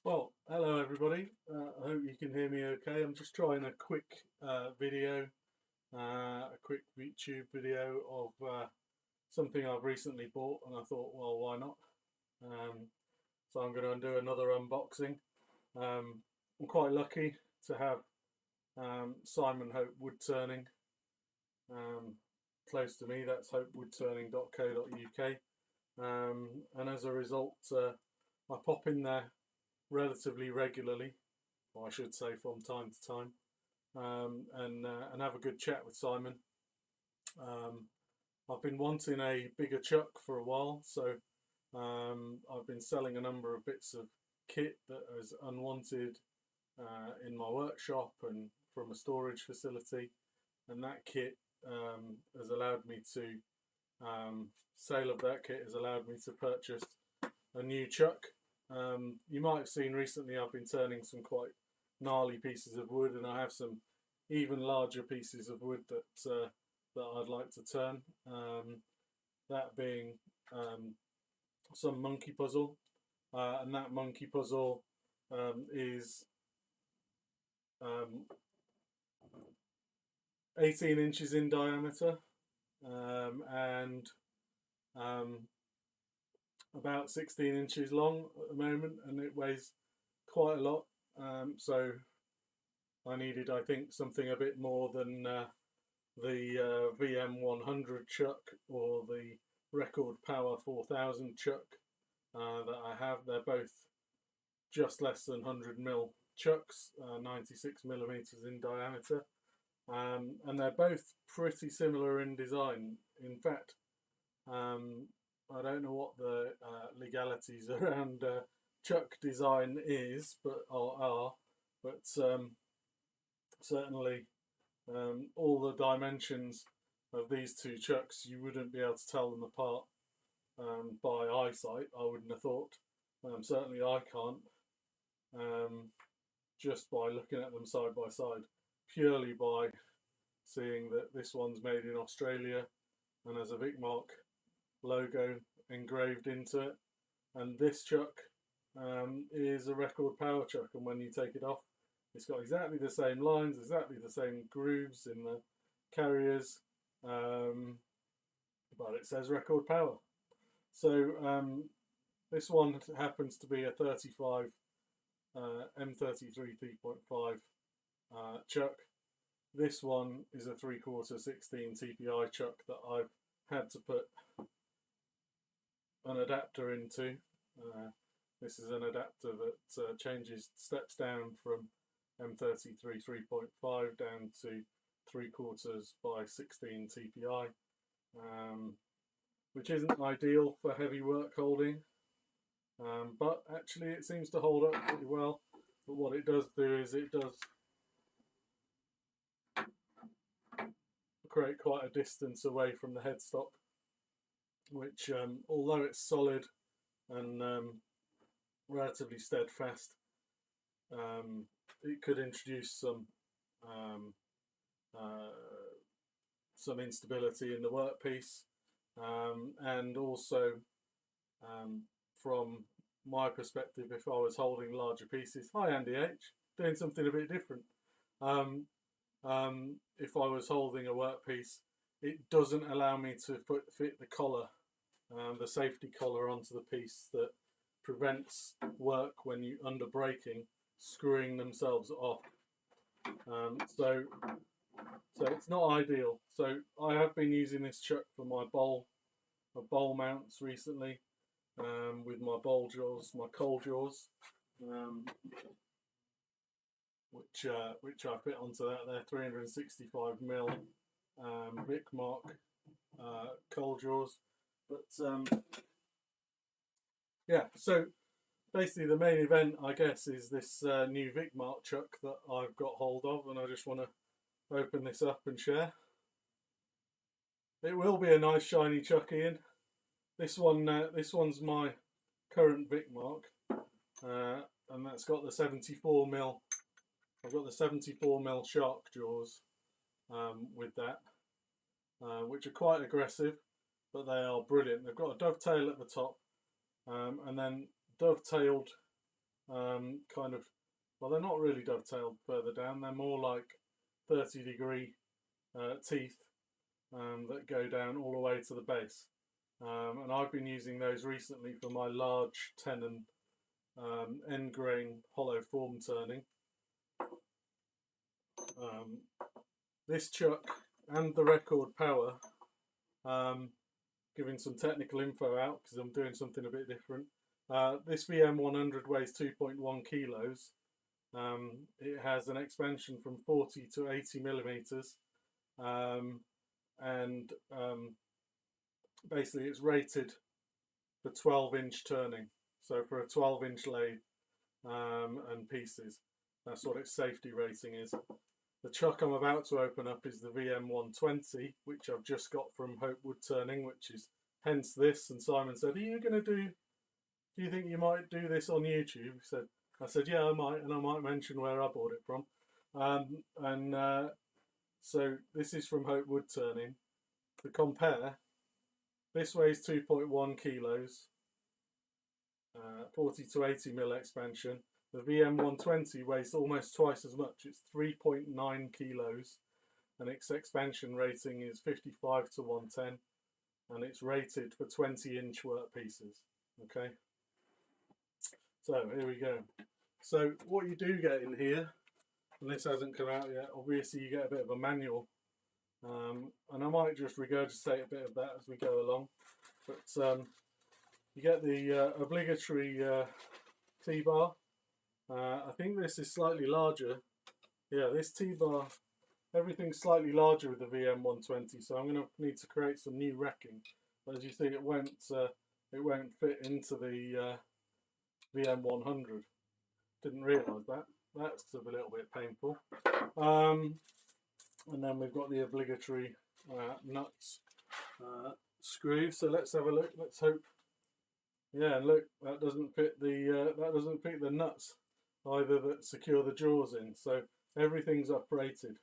Well, hello everybody. I hope you can hear me okay. I'm just trying a quick video, a quick YouTube video of something I've recently bought, and I thought, well, why not? So I'm going to do another unboxing. I'm quite lucky to have Simon Hope Woodturning close to me. That's hopewoodturning.co.uk, and as a result, I pop in there relatively regularly, or I should say from time to time, and have a good chat with Simon. I've been wanting a bigger chuck for a while, so I've been selling a number of bits of kit that is unwanted in my workshop and from a storage facility, and that kit has allowed me to sale of that kit has allowed me to purchase a new chuck. You might have seen recently I've been turning some quite gnarly pieces of wood, and I have some even larger pieces of wood that I'd like to turn. That being some monkey puzzle, and that monkey puzzle is 18 inches in diameter and about 16 inches long at the moment, and it weighs quite a lot. So I needed, I think, something a bit more than the VM120 chuck or the Record Power 4000 chuck that I have. They're both just less than 100mm chucks, 96mm in diameter, and they're both pretty similar in design. In fact, I don't know what the legalities around chuck design is, but certainly all the dimensions of these two chucks, you wouldn't be able to tell them apart by eyesight, I wouldn't have thought. Certainly I can't, just by looking at them side by side, purely by seeing that this one's made in Australia and has a Vicmarc logo engraved into it, and this chuck is a Record Power chuck, and when you take it off, it's got exactly the same lines, exactly the same grooves in the carriers, but it says Record Power. So this one happens to be a 35 M33 3.5 chuck. This one is a 3/4 16 TPI chuck that I've had to put an adapter into. This is an adapter that changes steps down from M33 3.5 down to 3/4 by 16 TPI, which isn't ideal for heavy work holding, but actually it seems to hold up pretty well. But what it does do is it does create quite a distance away from the headstock, which although it's solid and relatively steadfast, it could introduce some instability in the workpiece, and also from my perspective, if I was holding larger pieces, hi Andy H, doing something a bit different. If I was holding a workpiece, it doesn't allow me to fit the collar, the safety collar onto the piece that prevents work when you under braking screwing themselves off. So it's not ideal. So I have been using this chuck for my bowl mounts recently, with my bowl jaws, my coal jaws, which I fit onto that there, 365mm Vicmarc coal jaws. But yeah, so basically the main event, I guess, is this new Vicmarc chuck that I've got hold of, and I just want to open this up and share. It will be a nice shiny chuck, Ian. This one's my current Vicmarc, and that's got the 74mm. I've got the 74mm shark jaws with that, which are quite aggressive, but they are brilliant. They've got a dovetail at the top, and then dovetailed kind of, well, they're not really dovetailed further down, they're more like 30-degree teeth that go down all the way to the base. And I've been using those recently for my large tenon end grain hollow form turning. This chuck and the record power, giving some technical info out because I'm doing something a bit different. This VM100 weighs 2.1 kilos. It has an expansion from 40 to 80 millimeters, and basically it's rated for 12-inch turning, so for a 12-inch lathe and pieces. That's what its safety rating is. The chuck I'm about to open up is the VM120, which I've just got from Hope Woodturning, which is hence this. And Simon said, "Are you going to do you think you might do this on YouTube?" I said, "Yeah, I might, and I might mention where I bought it from." So this is from Hope Woodturning. To compare, this weighs 2.1 kilos, 40 to 80 mil expansion. The VM120 weighs almost twice as much. It's 3.9 kilos, and its expansion rating is 55 to 110, and it's rated for 20-inch work pieces. Okay, so here we go. So what you do get in here, and this hasn't come out yet, obviously you get a bit of a manual, and I might just regurgitate a bit of that as we go along, but you get the obligatory T-bar. I think this is slightly larger. Yeah, this T-bar, everything's slightly larger with the VM120, so I'm going to need to create some new racking. But as you see, it won't fit into the VM100. Didn't realise that. That's a little bit painful. And then we've got the obligatory nuts screw. So let's have a look. Let's hope. Yeah, and look, that doesn't fit the nuts either that secure the jaws in. So everything's uprated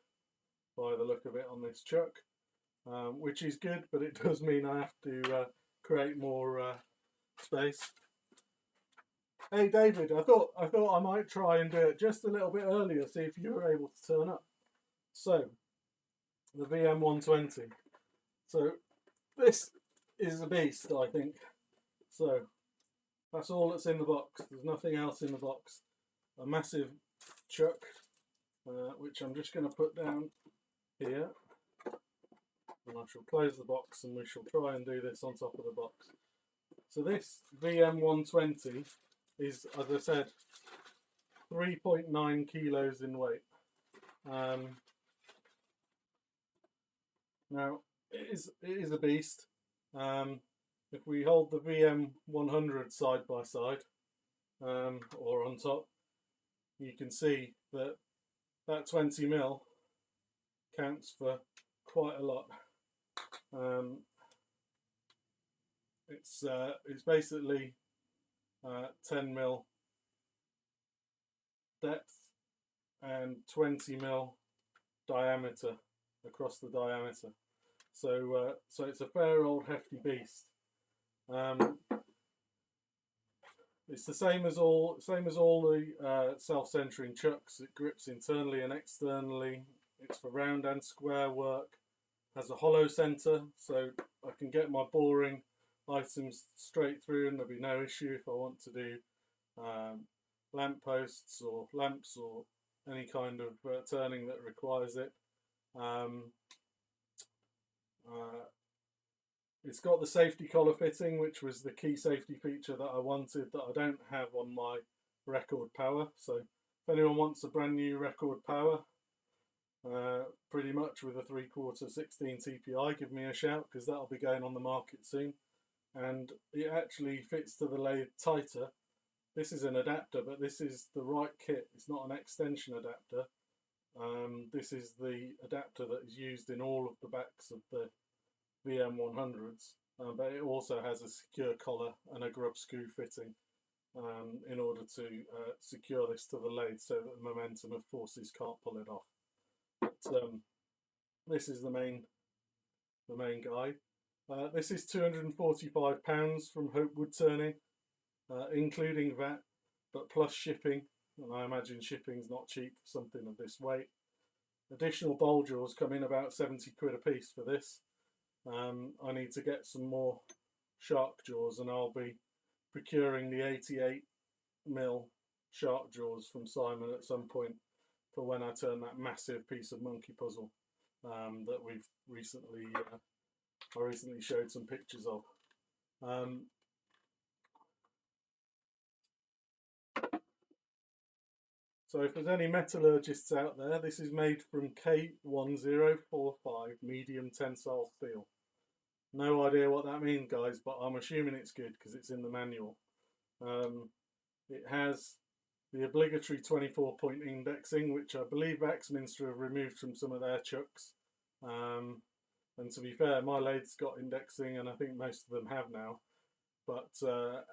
by the look of it on this chuck, which is good, but it does mean I have to create more space. Hey David, I thought I might try and do it just a little bit earlier, see if you were able to turn up. So the VM120. So this is a beast, I think. So that's all that's in the box. There's nothing else in the box. A massive chuck, which I'm just going to put down here, and I shall close the box and we shall try and do this on top of the box. So this VM120 is, as I said, 3.9 kilos in weight. Now it is a beast. If we hold the VM100 side by side, or on top, you can see that 20 mil counts for quite a lot. It's basically 10 mil depth and 20 mil diameter across the diameter. So it's a fair old hefty beast. It's the same as all the self-centering chucks. It grips internally and externally. It's for round and square work. Has a hollow centre, so I can get my boring items straight through, and there'll be no issue if I want to do lamp posts or lamps or any kind of turning that requires it. It's got the safety collar fitting, which was the key safety feature that I wanted that I don't have on my record power. So if anyone wants a brand new record power, pretty much with a 3/4 16 TPI, give me a shout, because that'll be going on the market soon. And it actually fits to the lathe tighter. This is an adapter, but this is the right kit. It's not an extension adapter. This is the adapter that is used in all of the backs of the VM100s, but it also has a secure collar and a grub screw fitting in order to secure this to the lathe so that the momentum of forces can't pull it off. But this is the main guide. This is £245 from Hope Woodturning, including VAT. but plus shipping, and I imagine shipping's not cheap for something of this weight. Additional bowl jaws come in about 70 quid a piece for this. I need to get some more shark jaws, and I'll be procuring the 88mm shark jaws from Simon at some point for when I turn that massive piece of monkey puzzle that we've recently I recently showed some pictures of. So if there's any metallurgists out there, this is made from K1045 medium tensile steel. No idea what that means, guys, but I'm assuming it's good because it's in the manual. It has the obligatory 24-point indexing, which I believe Axminster have removed from some of their chucks. And to be fair, my lathe's got indexing, and I think most of them have now. But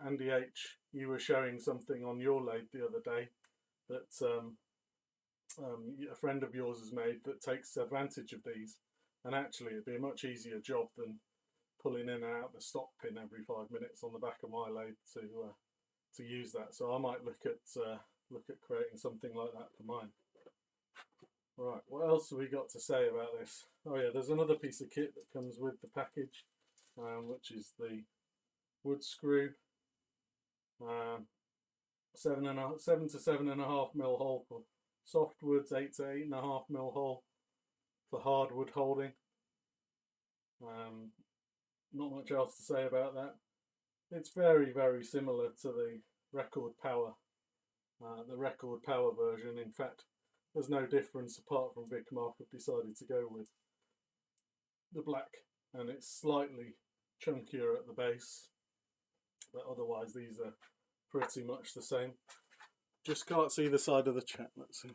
Andy H, you were showing something on your lathe the other day that a friend of yours has made that takes advantage of these. And actually, it'd be a much easier job than pulling in and out the stock pin every 5 minutes on the back of my lathe to use that. So I might look at creating something like that for mine. Right, what else have we got to say about this? Oh yeah, there's another piece of kit that comes with the package, which is the wood screw, 7 to 7.5 mil hole for softwoods, 8 to 8.5 mil hole for hardwood holding. Not much else to say about that. It's very, very similar to the record power version. In fact, there's no difference apart from Vicmarc have decided to go with the black, and it's slightly chunkier at the base, but otherwise these are pretty much the same. Just can't see the side of the chat. Let's see.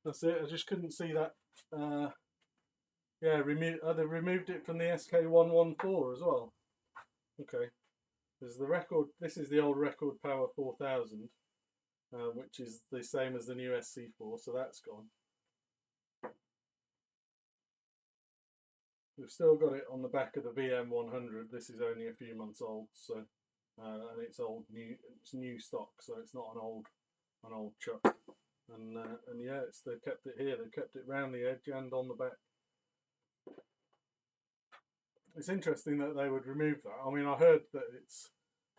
That's it. I just couldn't see that. Yeah, they've removed it from the SK114 as well. Okay. There's the record. This is the old Record Power 4000, which is the same as the new SC4. So that's gone. We've still got it on the back of the VM100. This is only a few months old, so and it's it's new stock, so it's not an old chuck. And yeah, they've kept it here. They've kept it round the edge and on the back. It's interesting that they would remove that. I mean, I heard that it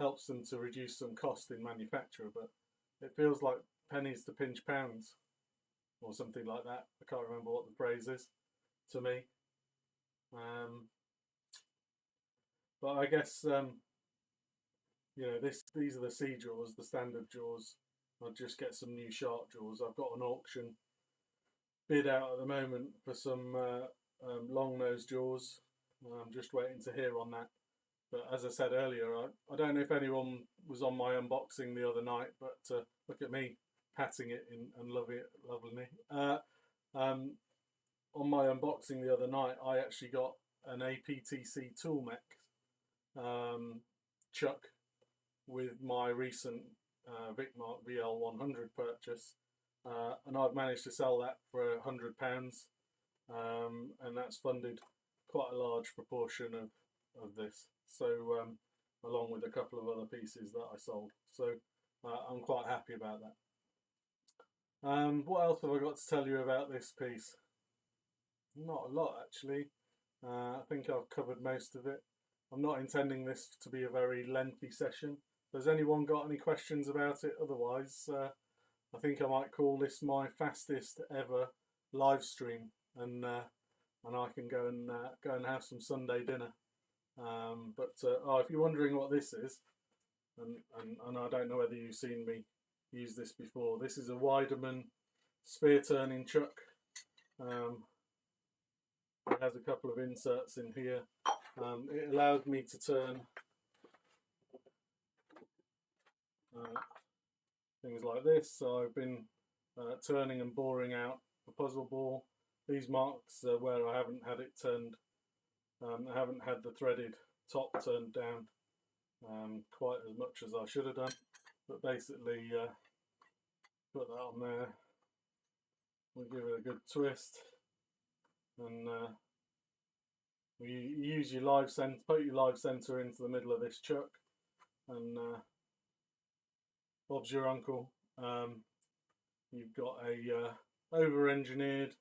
helps them to reduce some cost in manufacture, but it feels like pennies to pinch pounds or something like that. I can't remember what the phrase is to me. But I guess you know, these are the C jaws, the standard jaws. I'll just get some new shark jaws. I've got an auction bid out at the moment for some long nose jaws. I'm just waiting to hear on that. But as I said earlier, I don't know if anyone was on my unboxing the other night, but look at me patting it and loving it, lovely. On my unboxing the other night, I actually got an APTC Toolmech chuck with my recent Vicmarc VL100 purchase, and I've managed to sell that for £100, and that's funded quite a large proportion of this. So along with a couple of other pieces that I sold, so I'm quite happy about that. What else have I got to tell you about this piece? Not a lot, actually. I think I've covered most of it. I'm not intending this to be a very lengthy session. Has anyone got any questions about it? Otherwise, I think I might call this my fastest ever live stream, and I can go and have some Sunday dinner. If you're wondering what this is, and I don't know whether you've seen me use this before, this is a Weidemann sphere turning chuck. It has a couple of inserts in here. It allowed me to turn things like this. So I've been turning and boring out the puzzle ball. These marks are where I haven't had it turned. I haven't had the threaded top turned down quite as much as I should have done, but basically put that on there. We'll give it a good twist, and you use your live center, put your live center into the middle of this chuck, and Bob's your uncle. You've got a over-engineered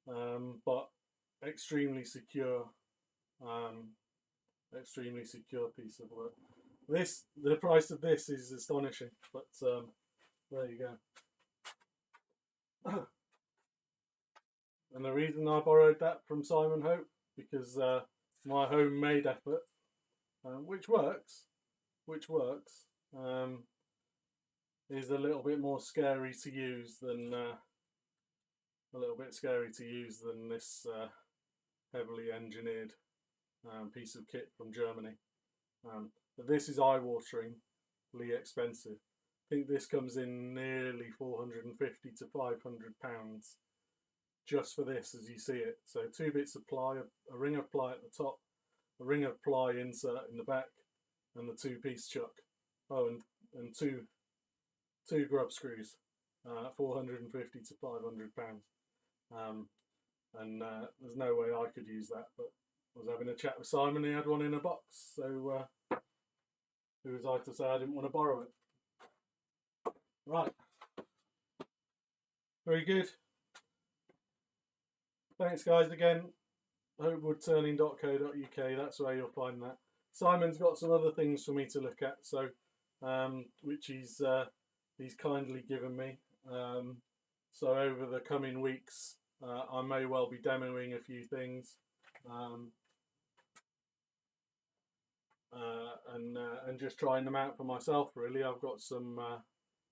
but extremely secure piece of work. The price of this is astonishing, but there you go. And the reason I borrowed that from Simon Hope, because my homemade effort, which works, is a little bit more scary to use than this heavily engineered piece of kit from Germany. But this is eye-wateringly expensive. I think this comes in nearly 450 to 500 pounds just for this, as you see it. So 2 bits of ply, a ring of ply at the top, a ring of ply insert in the back, and the 2-piece chuck. Oh, and two grub screws, 450 to 500 pounds. There's no way I could use that, but I was having a chat with Simon. He had one in a box, so who was I to say I didn't want to borrow it? Right, very good. Thanks guys again. Woodturning.co.uk, that's where you'll find that. Simon's got some other things for me to look at, so which he's kindly given me. So over the coming weeks, I may well be demoing a few things, and just trying them out for myself. Really, I've got some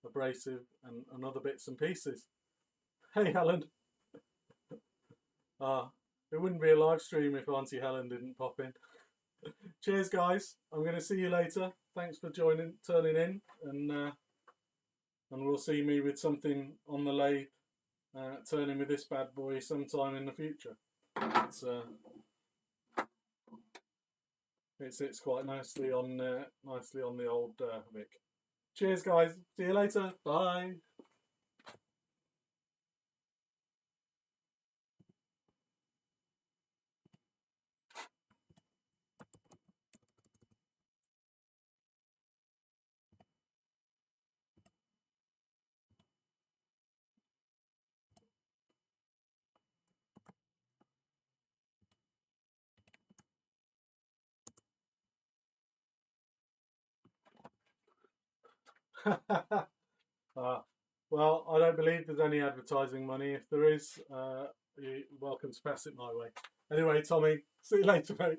abrasive and other bits and pieces. Hey, Helen. It wouldn't be a live stream if Auntie Helen didn't pop in. Cheers, guys. I'm going to see you later. Thanks for turning in, and we'll see me with something on the lathe, turning with this bad boy sometime in the future. It sits quite nicely on the old Vic. Cheers, guys. See you later. Bye. Well, I don't believe there's any advertising money. If there is, you're welcome to pass it my way. Anyway, Tommy, see you later, mate.